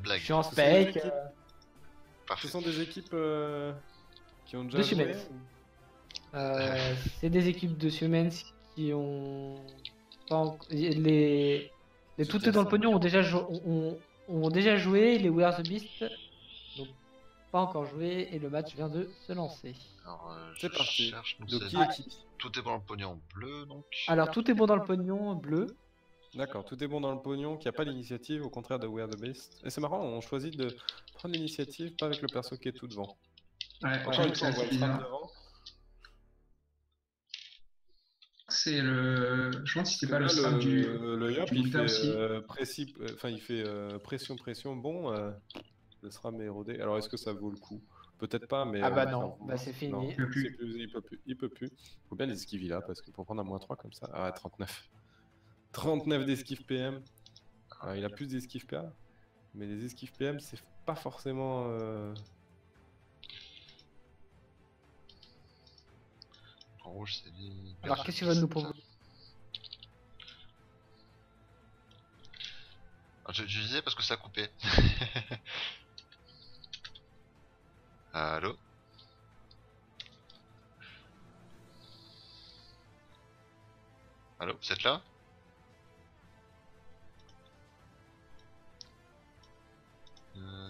blague. Je suis en Ce sont des spec. équipes- Parfait. Ce sont des équipes qui ont déjà De joué. Siemens. C'est des équipes de Siemens qui ont pas les Tout est dans le pognon ont déjà joué, les We Are the Beast n'ont pas encore joué et le match vient de se lancer. Alors, C'est je parti. cherche, donc Donc c'est- qui est qui? Tout est dans le pognon bleu, donc. Alors tout est bon dans le pognon bleu. D'accord, tout est bon dans le pognon, qui a pas l'initiative, au contraire de We Are the Beast. Et c'est marrant, on choisit de prendre l'initiative, pas avec le perso qui est tout devant. Ouais, Encore une c'est fois, on voit assez le frame bizarre. devant. C'est le. Je pense que c'était pas le Parce que strat là, du. le Yop, du il Buddha fait, aussi. il fait pression, bon, le SRAM est érodé. Alors est-ce que ça vaut le coup? Peut-être pas, mais... Ah bah faire non, voir. bah c'est fini. Non, Il peut plus. c'est plus, il peut plus. Faut bien les esquiver là, parce que pour prendre un -3 comme ça... Ah, 39. 39 d'esquive PM. Alors, il a plus d'esquive PA, mais les esquives PM, c'est pas forcément... En rouge, c'est les. Alors qu'est-ce que tu vas nous proposer? Ah, je disais parce que ça a coupé. Allô? Allô, vous êtes là?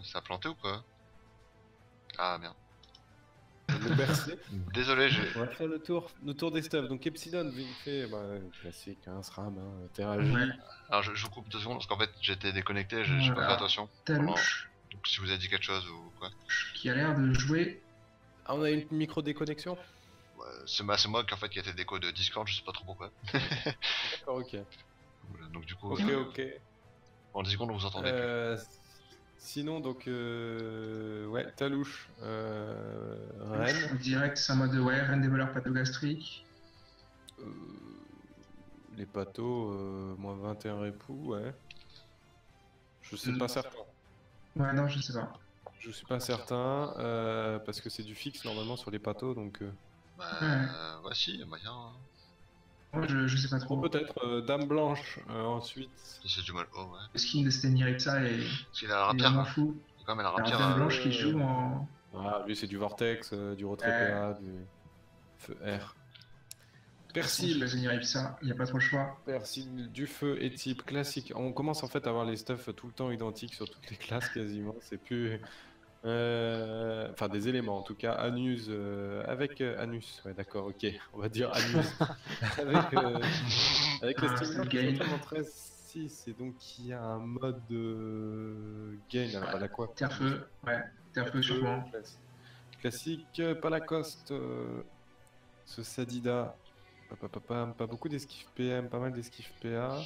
Ça a planté ou quoi? Ah merde. le bercer. Désolé, On va faire le tour des stuffs. Donc Epsilon, vite fait, bah, classique, hein, SRAM, hein, Terragie. Ouais. Alors je vous coupe 2 secondes parce qu'en fait j'étais déconnecté, j'ai pas fait Voilà. attention. Talouche, Donc si vous avez dit quelque chose ou quoi. qui a l'air de jouer. Ah, on a une micro-déconnexion? C'est moi qui en fait qui a été déco de Discord, je sais pas trop pourquoi. D'accord, ok. Voilà, donc du coup, Ok. en 10 secondes on vous entendait plus. Sinon, donc, ouais, Talouche, En Rennes. direct, c'est un mode ouais, reine des voleurs patogastriques. Les patos, moins 21 répou, ouais. Je sais pas certain. Ouais, non, je sais pas. Je suis pas certain, parce que c'est du fixe normalement sur les patos, donc... Bah, ouais, si, y a moyen. Hein. Moi, je sais pas trop. Bon, peut-être Dame Blanche, ensuite. Si c'est du mal haut, ouais. Le skin de Steniripsa est Parce qu'il a la est rapière, vraiment hein. fou. Il y a quand même la Il y a rapière. un blanche qui joue en. Ah, lui c'est du Vortex, du retrait PA, du feu R. Persil. Le Steniripsa, il n'y a pas trop le choix. Persil, du feu et type classique. On commence en fait à avoir les stuffs tout le temps identiques sur toutes les classes quasiment. C'est plus. Enfin, des éléments en tout cas. Anus avec Anus. Ouais, d'accord, ok. On va dire Anus. avec le stimulant qui gain. est en 13-6. Et donc il y a un mode gain. Alors, pas la quoi? Terre-feu, ouais. Terre-feu sûrement. Classique, pas Lacoste. Ce Sadida. Pas beaucoup d'esquive PM, pas mal d'esquive PA.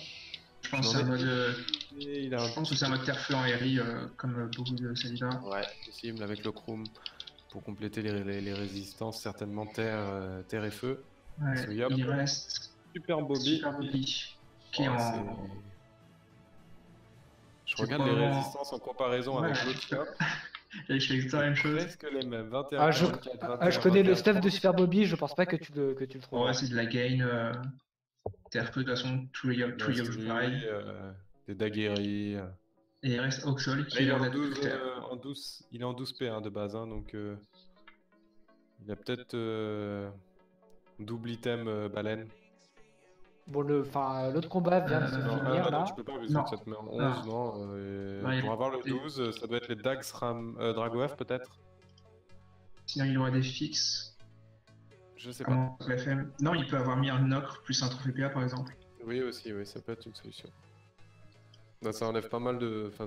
Je pense que c'est un mode. Il a Je pense que c'est un mode terre-feu en RI, comme beaucoup de Salida. Ouais, possible avec le chrome pour compléter les résistances, certainement terre et feu. Ouais, So, yop. il reste Super Bobby. Super Bobby, qui est Ouais, en. Je c'est regarde les probablement- résistances en comparaison avec Ouais. l'autre Yop. Et je fais exactement la même chose. Presque les mêmes. 21, Ah, je 44, 21, je connais le 21. stuff de Super Bobby, je pense pas que tu le trouves. Ouais, c'est de la gain. Terre-feu, de toute façon, tous les Yop jouent pareil. Des daguerris. Et il reste Oxol qui Là, il est a en l'air d'être 12, plus terre. il est en 12 P1 de base, hein, donc il a peut-être double item baleine. Bon, l'autre combat vient de se Non, finir là. tu peux pas, vu Non. que ça te met en 11, non. Non, il Pour y a- avoir le 12, ça doit être les Dags Dragoef peut-être. Sinon, il aurait des fixes. Je sais à pas. moins que la FM. Non, il peut avoir mis un Nocre plus un trophée PA par exemple. Oui, aussi, oui, ça peut être une solution. Bah, ça enlève pas mal de. Enfin,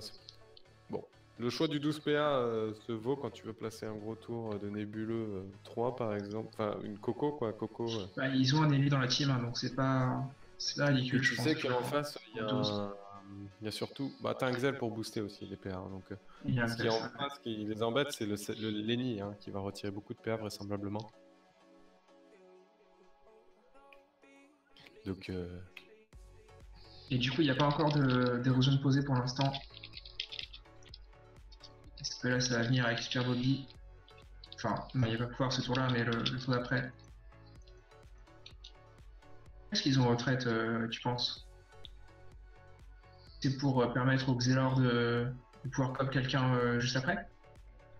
bon. Le choix du 12 PA se vaut quand tu veux placer un gros tour de nébuleux 3 par exemple. Enfin, une Coco quoi, Coco. Bah, ils ont un ennemi dans la team, hein, donc c'est pas ridicule. Et tu je sais pense. qu'en face, il y a 12. il y a surtout. Bah, t'as un Xel pour booster aussi les PA. Donc, Il y a un ce qui est en Xel, face, ce qui les embête, c'est le Lenny hein, qui va retirer beaucoup de PA vraisemblablement. Donc, Et du coup, il n'y a pas encore d'érosion posée pour l'instant. Est-ce que là, ça va venir avec Super Bobby? Enfin, non, il va pas pouvoir ce tour-là, mais le tour d'après. Est-ce qu'ils ont retraite, tu penses? C'est pour permettre au Xelor de pour pouvoir cop quelqu'un juste après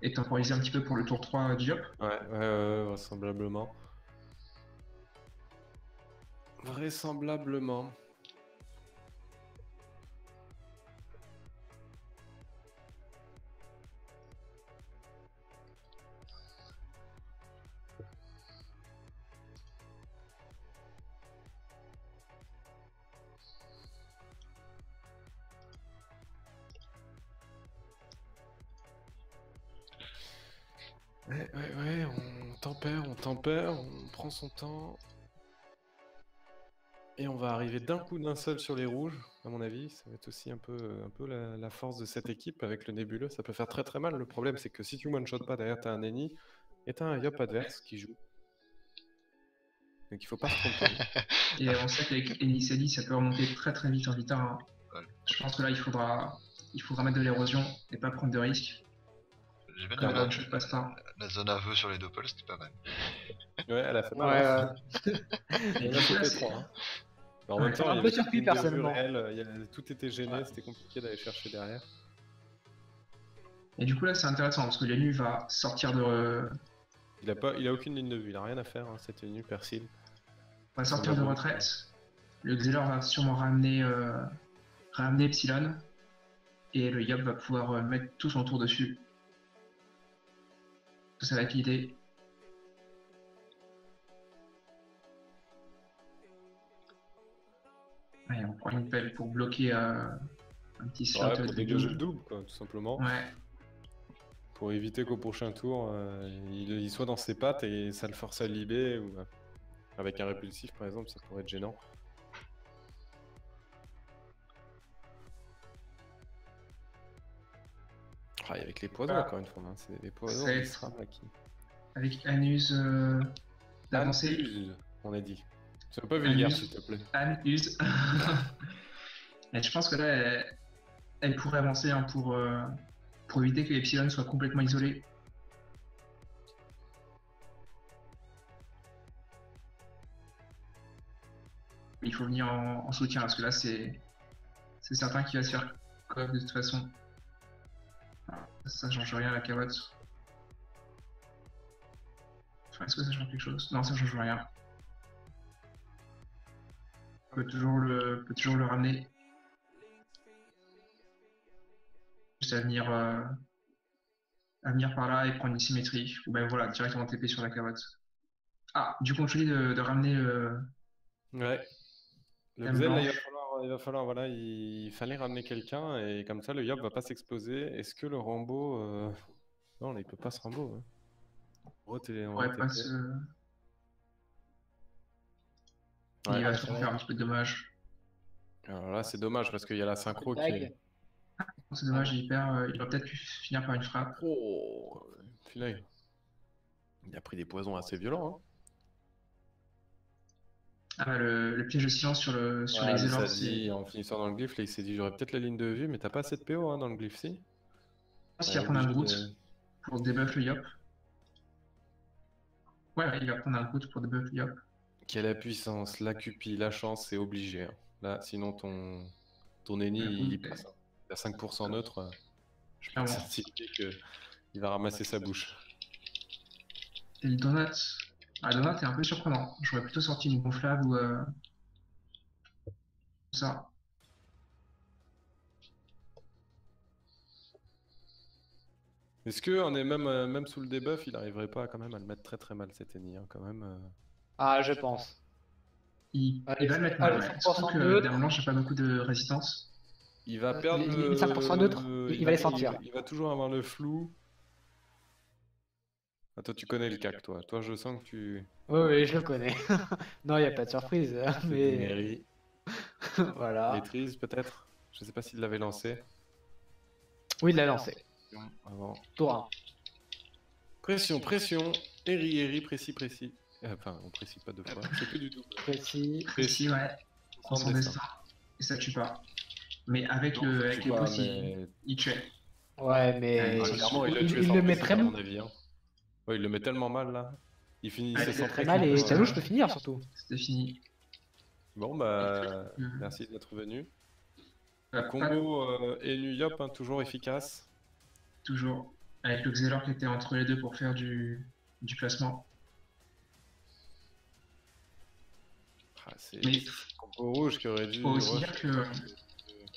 et temporiser un petit peu pour le tour 3 du Yop. Ouais, vraisemblablement. Vraisemblablement. Ouais, on tempère, on prend son temps. Et on va arriver d'un coup d'un seul sur les rouges, à mon avis. Ça va être aussi un peu la force de cette équipe avec le nébuleux. Ça peut faire très très mal. Le problème, c'est que si tu one-shot pas, derrière, t'as un Eni et t'as un Yop adverse qui joue. Donc il faut pas se tromper. Et on sait qu'avec Enisedi, ça peut remonter très très vite en vitard. Hein. Ouais. Je pense que là, il faudra mettre de l'érosion et pas prendre de risques. J'ai bien Comme aimé one-shot passe pas. la zone aveu sur les doppels, c'était pas mal. Ouais, elle a fait Ouais, mal. Hein. Et Elle du a coup, là, sauté c'est- 3. Hein. Mais en Ouais. même temps, Un il y peu avait surpris, une de vue personnellement. réelle, tout était gêné, c'était compliqué d'aller chercher derrière. Et du coup, là, c'est intéressant parce que Yanu va sortir de, Il a aucune ligne de vue, il a rien à faire, hein. C'était nu Persil. retraite. Le Xelor va sûrement ramener Epsilon. Et le Yop va pouvoir mettre tout son tour dessus. Ça va être l'idée. Allez, on prend une pelle pour bloquer un petit slot. Ouais, pour de dégager le double. double, quoi, tout simplement. Ouais. Pour éviter qu'au prochain tour, il soit dans ses pattes et ça le force à libérer. Ou avec un répulsif, par exemple, ça pourrait être gênant. Ah, et avec les poisons, Voilà. encore une fois. Hein. C'est les poisons, C'est- les SRAM, là, qui... Avec Anus d'avancer. Anus, on a dit. Sois pas vulgaire, Anus. s'il te plaît. Anus. Et je pense que là, elle pourrait avancer hein, pour éviter que Epsilon soit complètement isolé. Il faut venir en soutien parce que là, c'est certain qu'il va se faire coff de toute façon. Ah, ça change rien à la carotte. Enfin, est-ce que ça change quelque chose? Non, ça change rien. On peut toujours le ramener. Juste à venir par là et prendre une symétrie. Ou ben voilà, directement TP sur la carotte. Ah, du coup, on choisit de ramener Ouais. Le Dame Xel, là, blanche. il va falloir, voilà, il fallait ramener quelqu'un et comme ça, le Yop va pas s'exploser. Est-ce que le Rambo. Non, là, il peut pas se Rambo. Hein. On pourrait va pas TP. se... Ouais, il va ouais, sûrement faire un petit peu de dommage. Alors là, c'est dommage parce qu'il y a la synchro qui est. C'est dommage, il va peut-être finir par une frappe. Oh, puis là, il a pris des poisons assez violents. Hein. Ah bah, le piège de silence sur Ah, les lui, ça Xelors, dit, en finissant dans le glyphe, là, il s'est dit j'aurais peut-être la ligne de vue, mais t'as pas assez de PO hein, dans le glyphe, si il va Ouais, prendre un obligé route de- pour debuff le Yop. Ouais, il va prendre un route pour debuff le Yop. Qui a la puissance, la cupie, la chance, c'est obligé. Hein. Là, sinon ton ennemi, il passe. Hein. Il a 5% neutre. Je peux te Clairement. certifier qu'il va ramasser sa bouche. Et le donut. Ah, le donut est un peu surprenant. J'aurais plutôt sorti une gonflable ou ça. Est-ce que on est même sous le debuff, il arriverait pas quand même à le mettre très très mal cet ennemi hein, quand même Ah, je pense. Il Allez, va le mettre allez, mal. Ouais. 100% Surtout que neutre. Dame Blanche n'a pas beaucoup de résistance. Il va perdre les 5% neutres, il va les sentir. Il va toujours avoir le flou. Ah, toi, tu connais le CAC, toi. Toi, je sens que tu... Oui, oui, je le connais. Non, il n'y a pas de surprise. Mais Mairie. voilà. Maîtrise, peut-être. Je sais pas s'il l'avait lancé. Oui, il l'a lancé. Avant. Tour 1. Pression, pression. Eri, précis. Enfin, on précise pas deux fois. C'est que du double. Précis. Précis, ouais. Sans Son destin. destin. Et ça tue pas. Mais avec Non, ça avec tue les pas, pouces, mais- il tuait. Ouais, mais Ah, Clairement, il l'a il tué le sans met précis, très à mal. mon avis. Hein. Ouais, il le met tellement mal, là. Il finissait Ouais, sans Très précis. mal et Ouais. Talouche peut finir surtout. C'était fini. Bon, bah... Mhm. Merci d'être venu. Pas Combo Enu Yop, hein, toujours efficace. toujours. Avec le Xelor qui était entre les deux pour faire du placement. Ah, c'est Mais combo rouge qui aurait dû faut aussi rush. dire que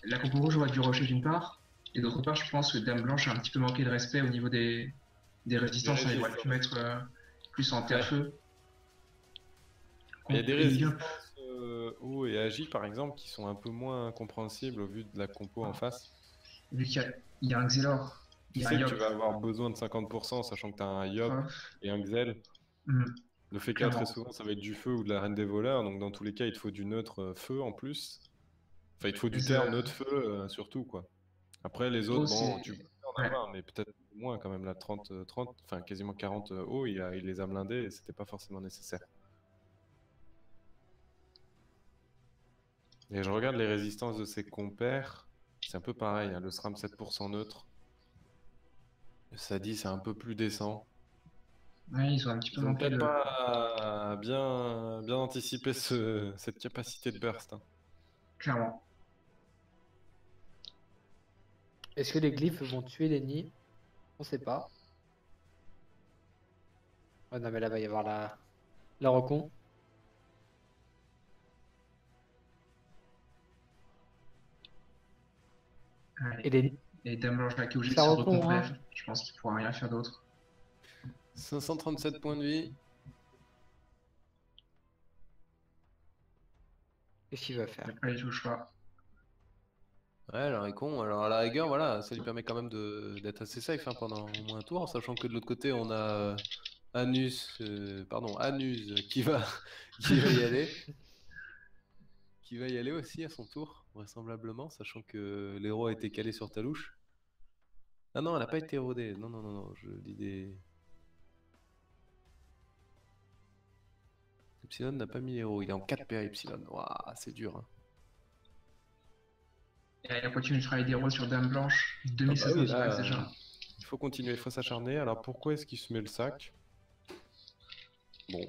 la compo rouge aurait dû rusher d'une part, et d'autre part, je pense que Dame Blanche a un petit peu manqué de respect au niveau des résistances. Il aurait pu mettre plus en terre-feu. Il y a des Et Yop, résistances eau et agi par exemple qui sont un peu moins compréhensibles au vu de la compo en face. vu qu'il y a un Xelor, Tu il y a un sais que Yop. tu vas avoir besoin de 50% sachant que tu as un Yop Off. et un Xel. Mhm. Le fait qu'il y a très souvent ça va être du feu ou de la reine des voleurs, donc dans tous les cas il te faut du neutre feu en plus. Enfin il te faut du terre neutre feu surtout quoi. Après les autres, bon, tu peux en avoir, mais peut-être moins quand même. La 30, enfin quasiment 40 eau, il les a blindés et c'était pas forcément nécessaire. Et je regarde les résistances de ses compères, c'est un peu pareil, hein, le SRAM 7% neutre. Ça dit c'est un peu plus décent. Ouais, ils ont un petit peu Ils ont manqué peut-être de. pas bien anticipé cette capacité de burst, hein. Clairement. Est-ce que les glyphes vont tuer les nids? On sait pas. Ouais, non, mais là, va y avoir la recon. Allez. Et les Et Dame Blanche là qui est obligé de Ça se recon, recomplève. Je pense qu'il pourra rien faire d'autre. 537 points de vie. qu'est-ce qu'il va faire? Il n'y a pas du tout le choix. Ouais, alors il est con. Alors à la rigueur, voilà, ça lui permet quand même d'être assez safe hein, pendant au moins un tour, sachant que de l'autre côté, on a Anus qui va, qui va y aller. Qui va y aller aussi à son tour, vraisemblablement, sachant que l'héros a été calé sur Talouche. Ah non, elle n'a pas été érodée. Non, non, non, non, je dis des... Epsilon n'a pas mis l'héros, il est en 4 PA Epsilon. Waouh, c'est dur. Hein. Et elle continue de travailler des rôles sur Dame Blanche. Ah bah 2016 oui, direct là, déjà. il faut continuer, il faut s'acharner. Alors pourquoi est-ce qu'il se met le sac? Bon.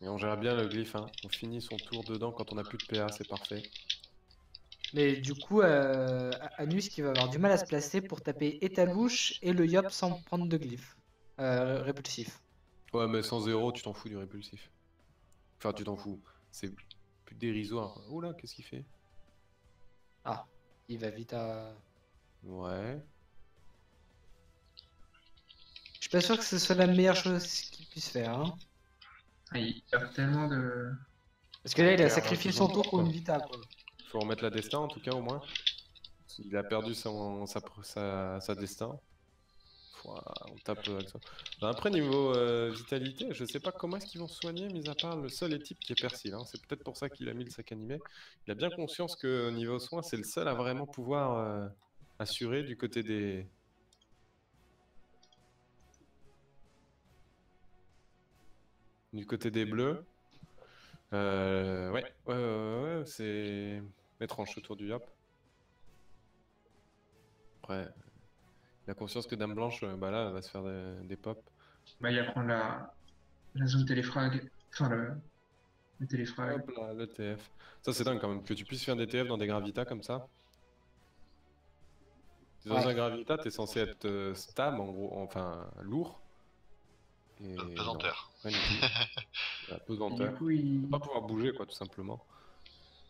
Et on gère bien le glyphe, hein. On finit son tour dedans quand on n'a plus de PA, c'est parfait. Mais du coup, Anus qui va avoir du mal à se placer pour taper et Talouche et le Yop sans prendre de glyphe. Répulsif. Ouais, mais sans zéro, tu t'en fous du répulsif. Enfin, tu t'en fous. C'est plus dérisoire. Oh là, qu'est-ce qu'il fait? Ah, il va vite à... Ouais. Je suis pas sûr que ce soit la meilleure chose qu'il puisse faire. Hein. Ah, il perd tellement de. Parce que là, il a perd sacrifié toujours son tour pour quoi. une Vita. Quoi. Faut remettre la destin en tout cas au moins. Il a perdu sa destin. On tape avec ça. Après niveau vitalité, je sais pas comment est-ce qu'ils vont se soigner, mis à part le seul type qui est Persil. Hein. C'est peut-être pour ça qu'il a mis le sac animé. Il a bien conscience que niveau soin, c'est le seul à vraiment pouvoir assurer du côté des... Du côté des bleus. Ouais, c'est étrange ce tour du Yop. Après, il a conscience que Dame Blanche, bah là, elle va se faire des pops. Bah, il va prendre la zone téléfrag. Enfin, le téléfrag. Hop là, le TF. Ça, c'est dingue quand même, que tu puisses faire des TF dans des gravitas comme ça. Dans un gravita, t'es censé être stam, en gros, enfin lourd. Et Pesanteur. non, rien du tout. La Et pesanteur. du coup, il Pas pouvoir bouger, quoi, tout simplement.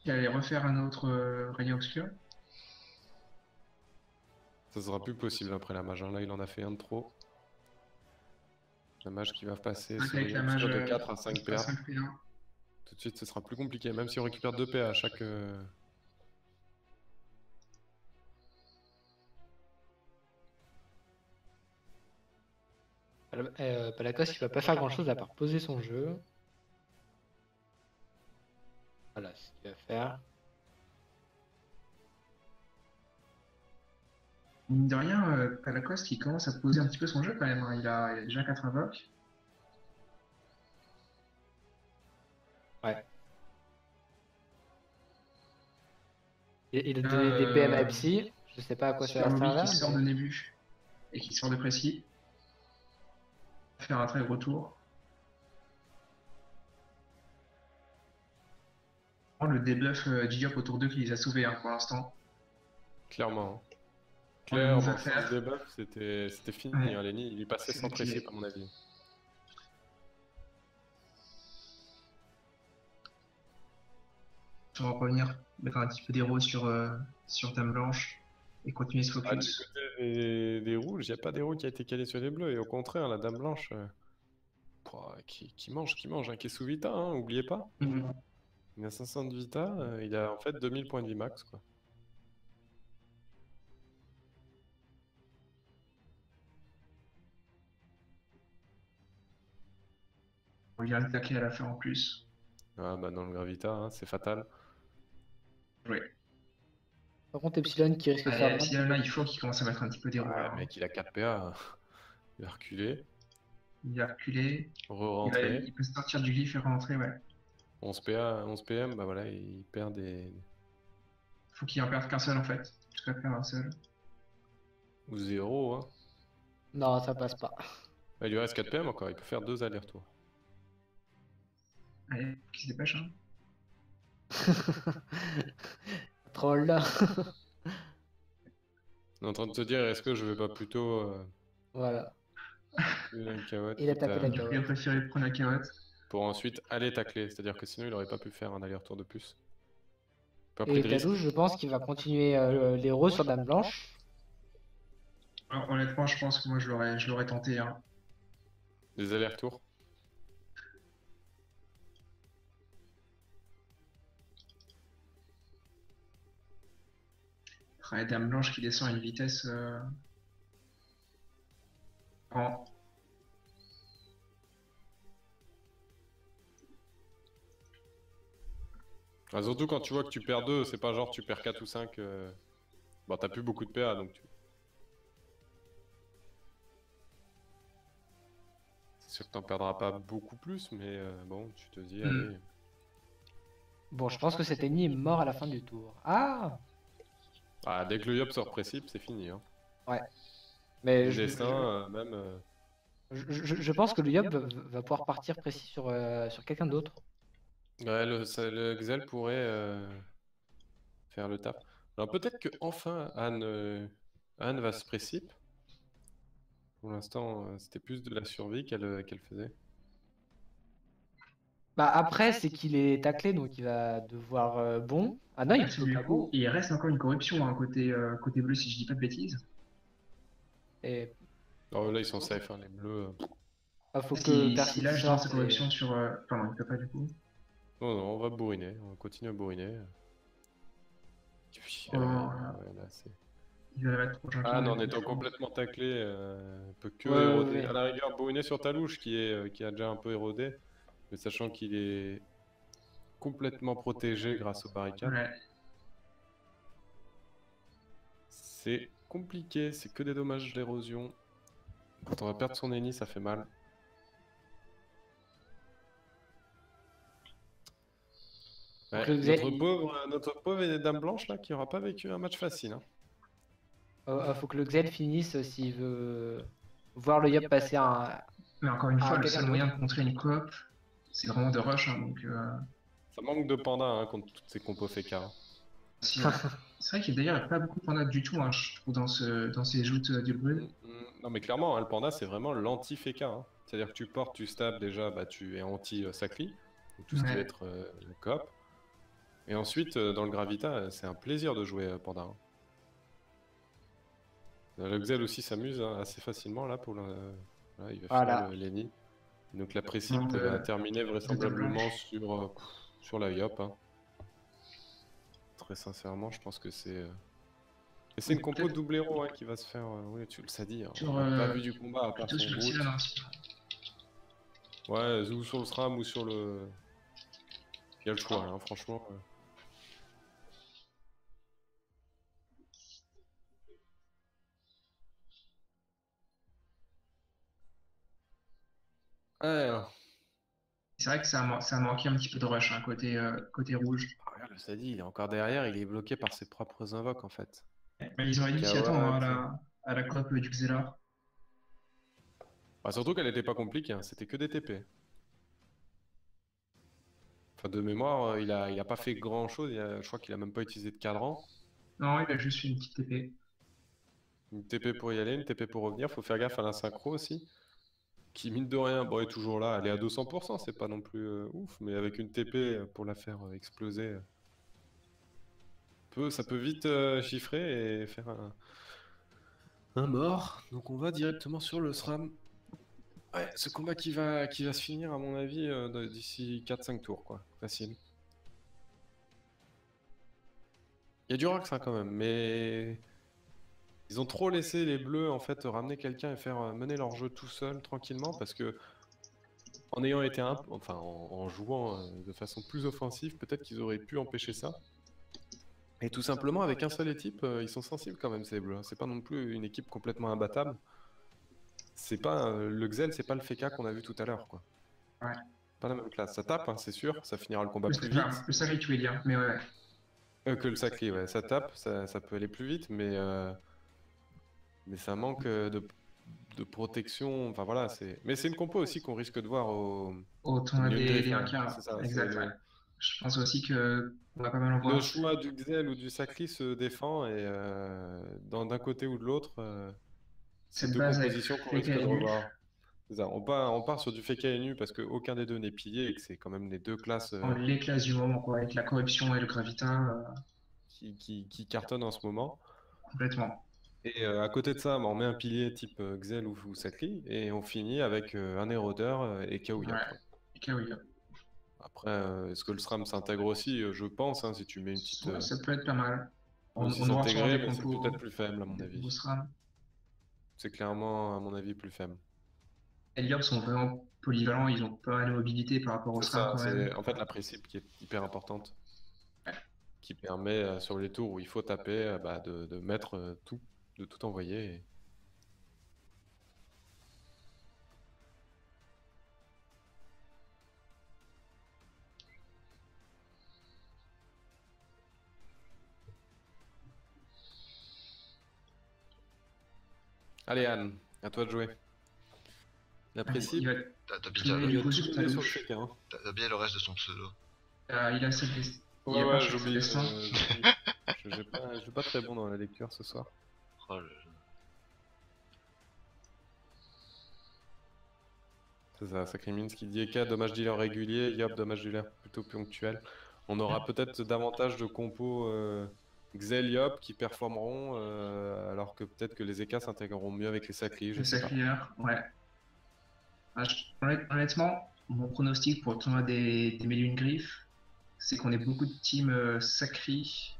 allait refaire un autre rayon obscur. Ça sera plus possible après la mage. Hein. Là, il en a fait un de trop. La mage qui va passer Donc, sur avec la une mage de 4 à 5 PA. 5 PA. Tout de suite, ce sera plus compliqué, même si on récupère 2 PA à chaque... Palakos, il va pas faire grand chose à part poser son jeu. Voilà ce qu'il va faire. Mine de rien, Palacoste, il commence à poser un petit peu son jeu quand même. Hein. Il a déjà 4 invoques. Ouais. Il a donné des PM à Psy. Je sais pas à quoi ça va Supermobi servir. qui sort de Nébu et qui sort de Précis. Faire un très gros tour. Le debuff du Yop autour d'eux qui les a sauvés hein, pour l'instant. Clairement. Hein. On le move Clairement, à sans faire. ce debuff, c'était fini. Ouais. Hein, Lenny, il lui passait C'est sans compliqué. précip, à mon avis. On va revenir, mettre un petit peu d'héros sur Dame Blanche et continuer ce Ah, du focus. côté des rouges, il n'y a pas d'héros qui a été calé sur les bleus. Et au contraire, la Dame Blanche, qui mange, hein, qui est sous Vita, hein, oubliez pas. Mhm. Il a 500 de Vita, il a en fait 2000 points de vie max, quoi. On vient le tacler à la fin en plus. Ah, bah dans le Gravita, hein, c'est fatal. Oui. Par contre, Epsilon qui risque de faire Puis là, il faut qu'il commence à mettre un petit peu d'héros. Ouais, là, hein. mec, il a 4 PA. Il va reculer, Il a reculé. re-rentrer. Il peut sortir du glyphe et rentrer, ouais. 11 PA, 11 PM, bah voilà, il perd des... Faut qu'il en perde qu'un seul en fait. Je peux perdre un seul. Ou 0, hein. Non, ça passe pas. Ah, il lui reste 4 PM encore, il peut faire 2 allers-retours. Allez, qui se dépêche, hein. Troll là. On est en train de te dire, est-ce que je vais pas plutôt Voilà. tuer la carotte Il a quitte tapé à- la Il a préféré prendre la carotte. pour ensuite aller tacler, c'est-à-dire que sinon il aurait pas pu faire un aller-retour de plus. Pas pris Et de risque. Talouche, je pense qu'il va continuer l'héros sur Dame Blanche. Alors, honnêtement, je pense que moi je l'aurais tenté. Hein. Des allers-retours. Ouais, Dame Blanche qui descend à une vitesse. Grand. Ah, surtout quand tu vois que tu perds 2, c'est pas genre tu perds 4 ou 5. Bon, t'as plus beaucoup de PA donc tu. C'est sûr que t'en perdras pas beaucoup plus, mais bon, tu te dis, allez. Bon, je pense que cet ennemi est mort à la fin du tour. Ah! Ah, dès que le Yop sort précip, c'est fini. Hein. Mais Le dessin, même. je pense que le Yop va pouvoir partir précis sur quelqu'un d'autre. Ouais, le Xel pourrait faire le taf. Alors peut-être que enfin Anne va se précip. Pour l'instant, c'était plus de la survie qu'elle faisait. Bah après, c'est qu'il est taclé, donc il va devoir bon. Ah non, il Parce que peut du pas coup, bon. il reste encore une corruption hein, côté bleu, si je dis pas de bêtises. Et Alors là, ils sont safe, hein, les bleus. faut que Si Percy là je lance sorte sa corruption sur. Pardon, il peut pas du coup. Non, non, on va bourriner, on va continuer à bourriner. Oh. Ouais, là, c'est... Il va la mettre trop gentil. Ah non, en étant complètement taclé, on peut que Ouais, éroder. ouais. À la rigueur, bourriner sur Talouche qui a déjà un peu érodé, mais sachant qu'il est complètement protégé grâce aux barricades. Ouais. C'est compliqué, c'est que des dommages d'érosion. Quand on va perdre son ennemi, ça fait mal. Ouais, Donc, le notre pauvre Dame Blanche là, qui aura pas vécu un match facile. Hein. faut que le Xel finisse s'il veut voir le Yop passer un. Mais encore une Ah, fois, le quelqu'un seul moyen de contrer une coop, c'est vraiment de rush. Hein, donc, Ça manque de panda hein, contre toutes ces compos FK. Hein. si, c'est vrai qu'il n'y a d'ailleurs pas beaucoup de pandas du tout, hein, je trouve, dans ces joutes du brûle. Non mais clairement, hein, le panda c'est vraiment l'anti-FK. Hein. C'est-à-dire que tu portes, tu stabs déjà, bah, tu es anti-sacri, tout ce qui va Ouais. être le coop. Et ensuite, dans le Gravita, c'est un plaisir de jouer panda. Hein. Le Xel aussi s'amuse hein, assez facilement là pour le... Voilà, il va Voilà. finir le Lenny. Donc la précip Non, va terminer vraisemblablement blanche. sur la Yop. Hein. Très sincèrement, je pense que c'est... Et c'est une compo de double héros hein, qui va se faire... Oui, tu le sais dit. Hein. Sur, On n'a pas vu du combat à part Plutôt son sur le Groot. Psylon, hein, Ouais, ou sur le SRAM ou sur le... Il y a le choix, hein, franchement. Alors, C'est vrai que ça a manqué un petit peu de rush hein, côté rouge. regarde le Sadi, il est encore derrière, il est bloqué par ses propres invoques en fait. Mais ils auraient dû s'y Kawa, attendre hein, à la coop du Xelar. Bah, surtout qu'elle était pas compliquée, hein, c'était que des TP. Enfin, de mémoire, il a pas fait grand-chose. Je crois qu'il a même pas utilisé de cadran. Non, il a juste fait une petite épée. Une TP pour y aller, une TP pour revenir. Faut faire gaffe à la synchro aussi. Qui, mine de rien, bon, est toujours là. Elle est à 200%, c'est pas non plus ouf. Mais avec une TP pour la faire exploser, ça peut vite chiffrer et faire un mort. Donc on va directement sur le SRAM. Ouais, ce combat qui va se finir, à mon avis, d'ici 4-5 tours, quoi. Facile. Il y a du Rax hein, quand même, mais ils ont trop laissé les bleus en fait ramener quelqu'un et faire mener leur jeu tout seul, tranquillement, parce que en ayant été enfin en jouant de façon plus offensive, peut-être qu'ils auraient pu empêcher ça. Et tout simplement, avec un seul équipe, ils sont sensibles quand même, ces bleus. Hein. C'est pas non plus une équipe complètement imbattable. C'est pas le Xel, c'est pas le Feka qu'on a vu tout à l'heure, quoi. Ouais. Pas la même classe. Ça tape, hein, c'est sûr, ça finira le combat Le, plus enfin, vite. le sacré, tu voulais dire, mais ouais. Que le Sacré, ouais, ça tape, ça peut aller plus vite, mais ça manque de protection. Enfin voilà, mais c'est une compo aussi qu'on risque de voir Au tournoi Union des Griffin, 1K, c'est ça, exact, c'est ouais. Je pense aussi que on va pas mal en le voir. choix du Xel ou du Sacri se défend et d'un côté ou de l'autre, c'est Cette deux base avec compositions qu'on Feka risque de et Nu, revoir. C'est ça, on part sur du Feka et Nu parce qu'aucun des deux n'est pillé et que c'est quand même les deux classes les classes du moment, quoi, avec la corruption et le gravita, qui cartonnent en ce moment. complètement. Et à côté de ça, bah, on met un pilier type Xel ou Sacri et on finit avec un érodeur et Kaoyop. Ouais. Quoi. Ok, oui. Après, est-ce que le SRAM s'intègre aussi? Je pense, hein, si tu mets une petite. Ouais, ça peut être pas mal. Peut aussi On aura sûrement s'intégrer, des mais c'est compos, peut-être plus faible à mon des avis. compos SRAM. C'est clairement, à mon avis, plus faible. Et Liop sont vraiment polyvalents, ils ont pas mal de mobilité par rapport au C'est SRAM ça, quand même. c'est en fait la principe qui est hyper importante, Ouais. qui permet sur les tours où il faut taper, de mettre tout, de tout envoyer. Allez Anne, à toi de jouer. La précip, Il va T'as il va bien, lui il a poser tout toute la donné sur le douche. Feka, hein. t'as bien le reste de son pseudo. Il a cette liste. Il Ouais, est pas ouais, sur j'oublie. cette destin. Je suis pas très bon dans la lecture ce soir. Oh, là là. C'est ça, Sakriminski dit Eka, dommage dealer régulier, Yop, dommage dealer plutôt ponctuel. On aura peut-être davantage de compos Xel Yop qui performeront, alors que peut-être que les EK s'intégreront mieux avec les Sacri, je Le sais pas. sacrieur, ouais. Honnêtement, mon pronostic pour le tournoi des Mille Griffes, c'est qu'on ait beaucoup de teams Sacri,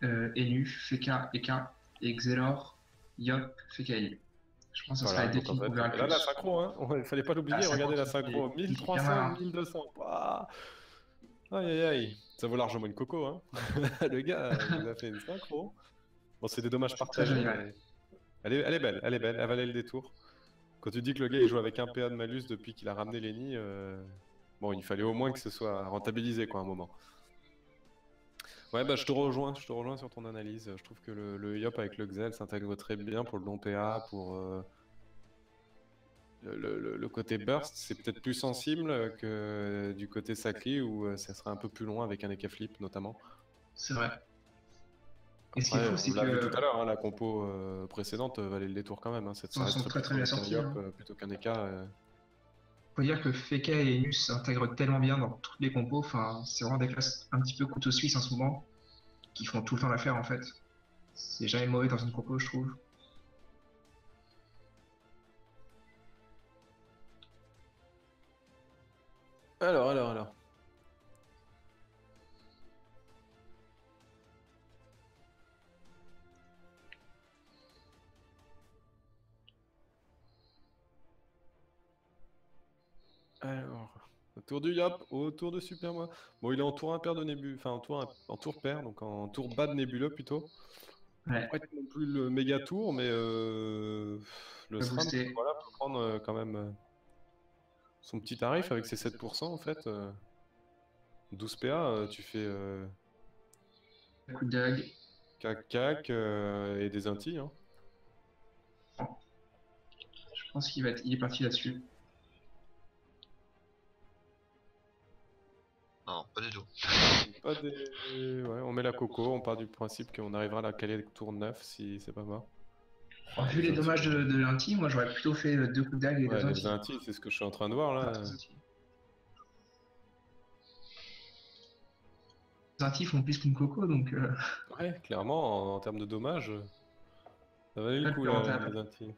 Enu, Feka, Eka, et Xelor, Yop, Feka, Enu. Je pense que ce sera Voilà, les deux donc en teams qu'on fait, verra et le là la plus. synchro, hein, il fallait pas l'oublier, La synchro regardez la qui synchro, fait bien 1300, mal. 1200, waouh. Aïe aïe aïe, ça vaut largement une coco, hein. Le gars, il nous a fait une synchro. Bon, c'est des dommages Très partagés, joli, ouais. mais elle est belle, elle valait le détour. Quand tu dis que le gars il joue avec un PA de malus depuis qu'il a ramené Lenny, bon, il fallait au moins que ce soit rentabilisé quoi, à un moment. Ouais, bah je te rejoins sur ton analyse. Je trouve que le Yop avec le Xel s'intègre très bien pour le long PA, pour le côté burst, c'est peut-être plus sensible que du côté Sacri où ça serait un peu plus loin avec un EK flip notamment. C'est vrai. Et ce qui est Après, fou, c'est on l'a vu tout que à l'heure, hein, la compo précédente valait le détour quand même. Hein, ça ils reste sont très très bien puissant qu'un sortis. Yop Hein. plutôt qu'un EK. Faut dire que Feka et Enus s'intègrent tellement bien dans toutes les compos. Enfin, c'est vraiment des classes un petit peu couteau suisse en ce moment, qui font tout le temps l'affaire en fait. C'est jamais mauvais dans une compo, je trouve. Alors. Alors, autour du Yop, autour de Superma. Bon, il est en tour impair de Nébuleux, enfin en tour pair, donc en tour bas de Nébuleux plutôt. Ouais. Pas être non plus le méga tour, mais le Peut SRAM booster. voilà, peut prendre quand même son petit tarif avec ses 7% en fait. 12 PA, tu fais Un coup de dague. cac et des intis. Hein. Je pense il est parti là-dessus. pas du tout. Pas des... Ouais, on met la coco, on part du principe qu'on arrivera à la caler tour 9 si c'est pas mort. Vu les dommages de l'Inti, moi j'aurais plutôt fait 2 coups d'ag et Ouais, 2 les Inti. intis, c'est ce que je suis en train de voir là. Les Inti font plus qu'une coco, donc Ouais, clairement, en termes de dommages, ça valait le Ouais, coup plus là, rentable. les intis.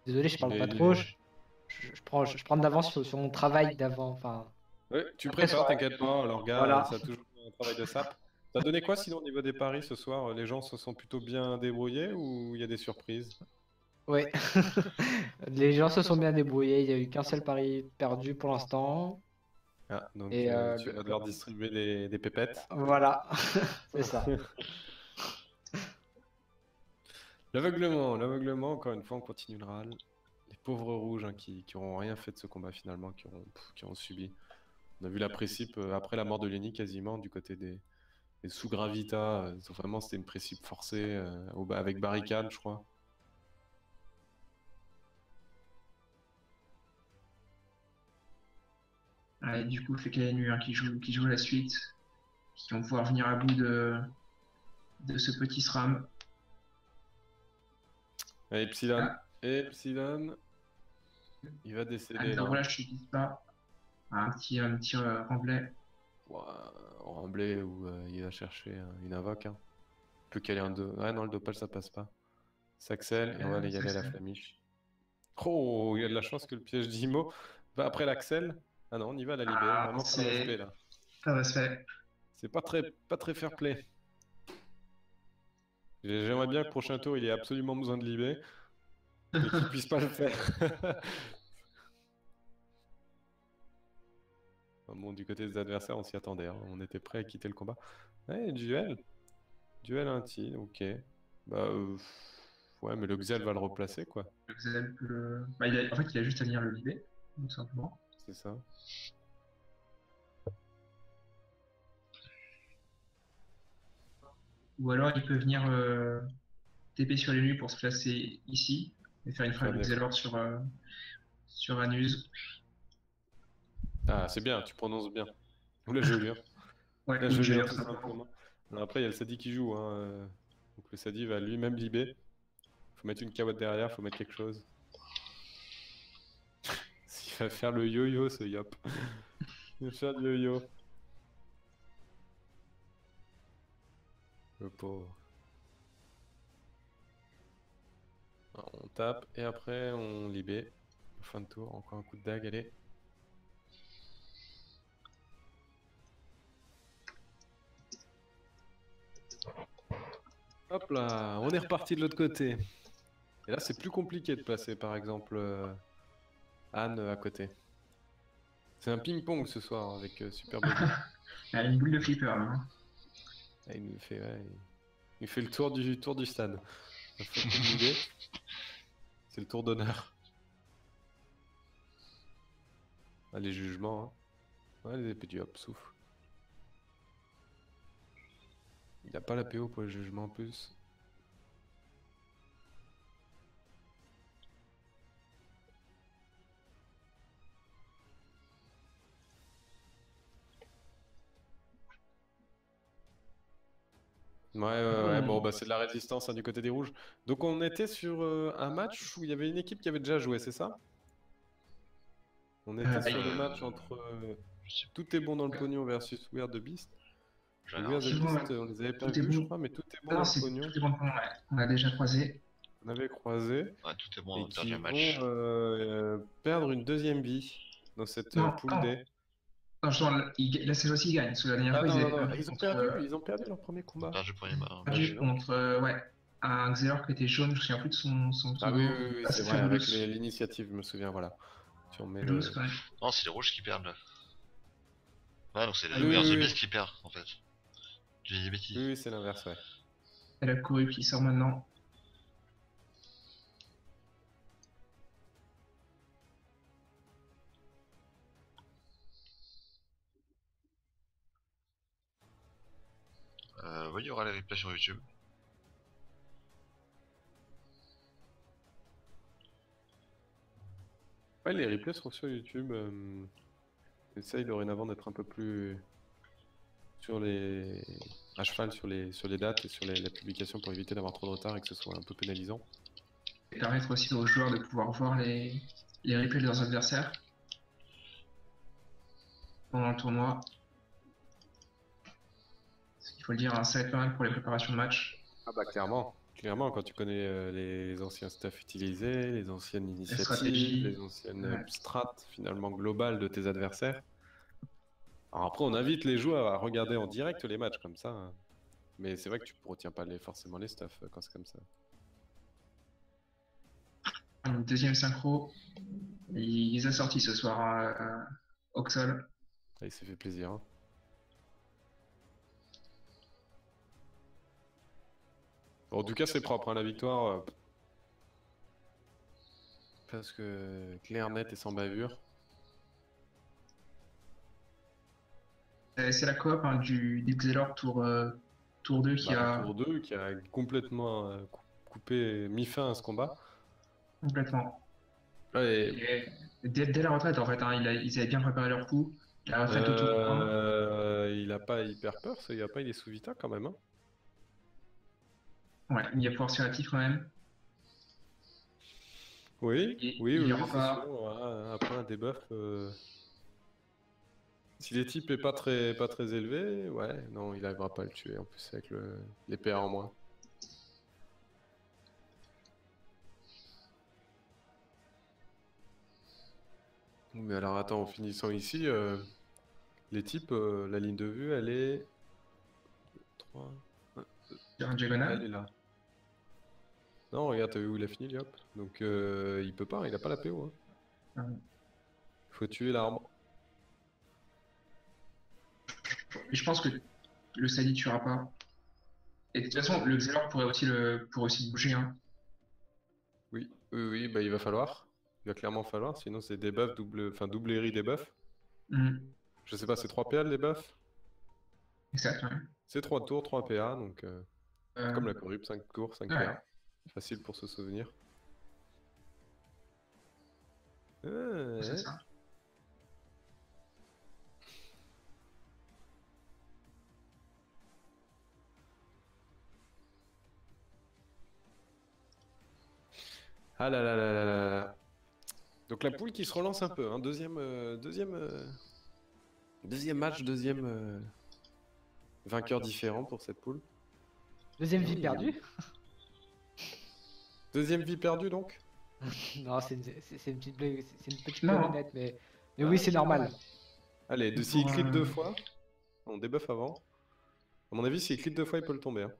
Désolé, je parle pas Les- trop. Je prends de l'avance sur mon travail d'avant. Enfin, Ouais, tu Après, prépares, soirée. t'inquiète pas, alors gars, Voilà. ça a toujours été un travail de sap. T'as donné quoi sinon au niveau des paris ce soir? Les gens se sont plutôt bien débrouillés ou il y a des surprises? ouais. Les gens se sont bien débrouillés. Il n'y a eu qu'un seul pari perdu pour l'instant. Ah, donc Et tu vas devoir distribuer des pépettes. voilà, c'est ça. L'aveuglement, encore une fois, on continue le râle. Les pauvres rouges hein, qui auront rien fait de ce combat finalement, qui ont subi. On a vu la précipe après la mort de Lenny quasiment du côté des sous-Gravita. Vraiment, c'était une précipe forcée avec barricade, je crois. ouais, du coup, fait KNU hein, qui joue la suite, qui vont pouvoir venir à bout de ce petit SRAM. Et Epsilon. Ah. Epsilon. Il va décéder là. Voilà, je ne dis pas. Un petit remblai. Ouah, Remblai où il va chercher une invoque. Hein. Il peut caler un 2. Ouais, non, le dopal ça passe pas. S'accèle et on va aller y aller à la flamiche. Oh, il y a de la chance que le piège d'Imo va après l'Axel. Ah non, on y va à la Libé. Vraiment pas de respect là. Pas de respect. C'est pas très fair play. J'aimerais bien que le prochain tour il ait absolument besoin de Libé. Mais qu'il puisse pas le faire. Bon, du côté des adversaires, on s'y attendait. Hein. On était prêt à quitter le combat. Ouais, duel. Duel inti, ok. Bah, ouais, mais le Xel va le replacer, quoi. Le Xel peut... Bah, en fait, il a juste à lire le Libé, tout simplement. C'est ça. Ou alors, il peut venir TP sur les nus pour se placer ici et faire une frappe de Xelor sur Anus. Ah, c'est bien, tu prononces bien. Ou la gelure. Ouais, La ou le gelure, Gelor, tout simplement. simplement. Alors après, il y a le Sadi qui joue. Hein. Donc le Sadi va lui-même libé. Faut mettre une cabotte derrière, faut mettre quelque chose. Il va faire le yo-yo, ce Yop. Il va faire le yo-yo. Le pauvre. Alors, on tape et après on libé. Fin de tour, encore un coup de dague, allez. Hop là, on est reparti de l'autre côté. Et là, c'est plus compliqué de placer, par exemple, Anne à côté. C'est un ping-pong ce soir avec Super Bobby. Il a une boule de flipper, là. Hein. Ah, il nous fait le tour du stade. C'est le tour d'honneur. Ah, les jugements. Hein. Ouais, les épées du hop, souffle. Il n'a pas la PO pour les jugements en plus. Ouais, bon, bah c'est de la résistance hein, du côté des rouges. Donc on était sur un match où il y avait une équipe qui avait déjà joué, c'est ça? On était sur le match entre Tout est bon dans le pognon versus Weird the Beast. Les Weird the Beast, on les avait pas vus, je crois, mais Tout est bon dans le pognon. Tout est bon, ouais. On a déjà croisé. On avait croisé. Ouais, tout est bon, Et on qui perd un match. vont perdre une deuxième vie dans cette pool D. Non, genre, là, cette fois-ci, ils gagnent. Parce que la dernière Ah fois, non, ils ont perdu leur premier combat. Perdu le premier match. Perdu contre ouais, un Xelor qui était jaune, je me souviens plus de son pseudo. Ah oui, c'est vrai, avec l'initiative, je me souviens, voilà. Tu en mets le... Non, c'est les rouges qui perdent là. Ouais, donc c'est les oui, Weird the oui. Beast qui perdent en fait. Tu dis des bêtises. Oui, c'est l'inverse, ouais. Elle a couru qui sort maintenant. Oui, il y aura les replays sur YouTube. Ouais, les replays sont sur YouTube. Essaye dorénavant d'être un peu plus à cheval sur les dates et sur les publications pour éviter d'avoir trop de retard et que ce soit un peu pénalisant. Et permettre aussi aux joueurs de pouvoir voir les replays de leurs adversaires pendant le tournoi. Il faut le dire, hein, ça va être pas mal pour les préparations de match. Ah bah clairement. Clairement, quand tu connais les anciens stuff utilisés, les anciennes initiatives, stratégies. les anciennes Ouais. strates finalement globales de tes adversaires. Alors après, on invite les joueurs à regarder en direct les matchs comme ça, hein. Mais c'est vrai que tu ne retiens pas forcément les stuff quand c'est comme ça. Une deuxième synchro. Il les a sortis ce soir à Oxol. Ah, il s'est fait plaisir, hein. Bon, en tout cas, c'est propre, hein, la victoire. Parce que clair, net et sans bavure. C'est la coop hein, du Xelor tour 2 qui Bah, a tour 2 qui a complètement mis fin à ce combat. complètement. Ouais, Et dès la retraite, en fait, hein, ils avaient bien préparé leur coup. La retraite au tour 1. il a pas hyper peur, il a pas, il est sous Vita quand même, hein. Ouais, il y a pouvoir sur actif quand même. Oui, Il oui, y oui, aura c'est pas- sûr. Voilà, après un debuff, si les types est pas très élevé, ouais, non, il arrivera pas à le tuer en plus avec les PA en moins. Mais alors attends, en finissant ici, les types, la ligne de vue, elle est 3, Sur un elle diagonale. est là. Non, regarde, t'as vu où il a fini, Liop. Donc il peut pas, il a pas la PO, hein. Ouais. Faut tuer l'arbre. Et je pense que le Sadi tuera pas. Et de toute façon, le Xelor pourrait aussi bouger. Hein. Oui, oui, oui, bah il va falloir. Il va clairement falloir, sinon c'est debuff, double Eri debuff. Mhm. Je sais pas, c'est 3 PA le debuff? Exact, ouais. C'est 3 tours, 3 PA, donc Euh, comme la corrupte, 5 tours, 5 ouais. PA. Facile pour se souvenir. C'est ça. Ah là là là là là là. Donc la poule qui se relance un peu, hein. Deuxième match, vainqueur différent pour cette poule. Deuxième vie perdue. Deuxième vie perdue donc. Non, c'est une petite blague, c'est une petite Non. blagounette, mais oui, c'est normal. Allez, s'il crit 2 fois, on débuff avant. À mon avis, s'il crit 2 fois, il peut le tomber, hein.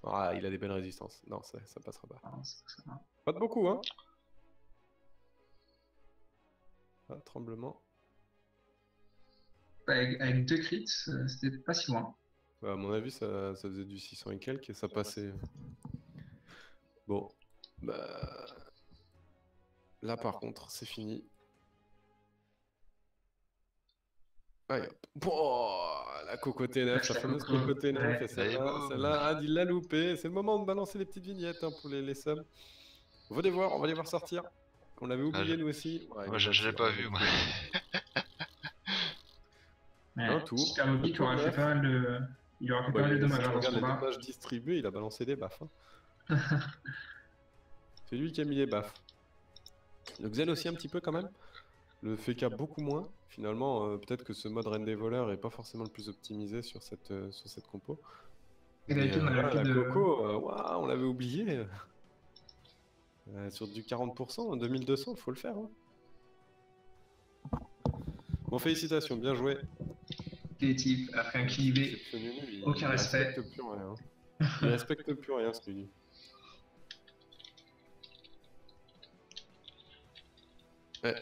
Ah, il a des belles résistances. Non, ça passera pas. Ah, ça va. Pas de beaucoup, hein. Ah, tremblement. Avec 2 crits, c'était pas si loin. Bah, à mon avis, ça faisait du 600 et quelques et ça passait. Bon, bah... Là, par contre, c'est fini. Allez, hop. Oh, la cocoté 9, la fameuse cocoté 9, Ouais. et celle-là, il l'a loupé. C'est le moment de balancer les petites vignettes hein, pour les subs. On va les voir sortir. On l'avait oublié, nous aussi. Ouais, Moi, je l'ai pas vu, moi. Ouais. Un tour. Super Moby qui aura fait pas mal de. Il aura fait Bah, pas mal de si dommages tu hein, dans ce regardes les combat. dommages distribués, il a balancé des baffes, hein. C'est lui qui a mis les baffes. Le Xel aussi un petit peu quand même. Le FK beaucoup moins. Finalement, peut-être que ce mode reine des voleurs est pas forcément le plus optimisé sur cette compo. Et d'habitude, on avait Voilà, fait la de. coco, waouh, on l'avait oublié. Sur du 40%, 2200, faut le faire, hein. Bon, félicitations, bien joué. Les types, après un QIB, Ce nul, aucun respect. respecte plus rien. Il respecte plus rien, ce nul. Ouais,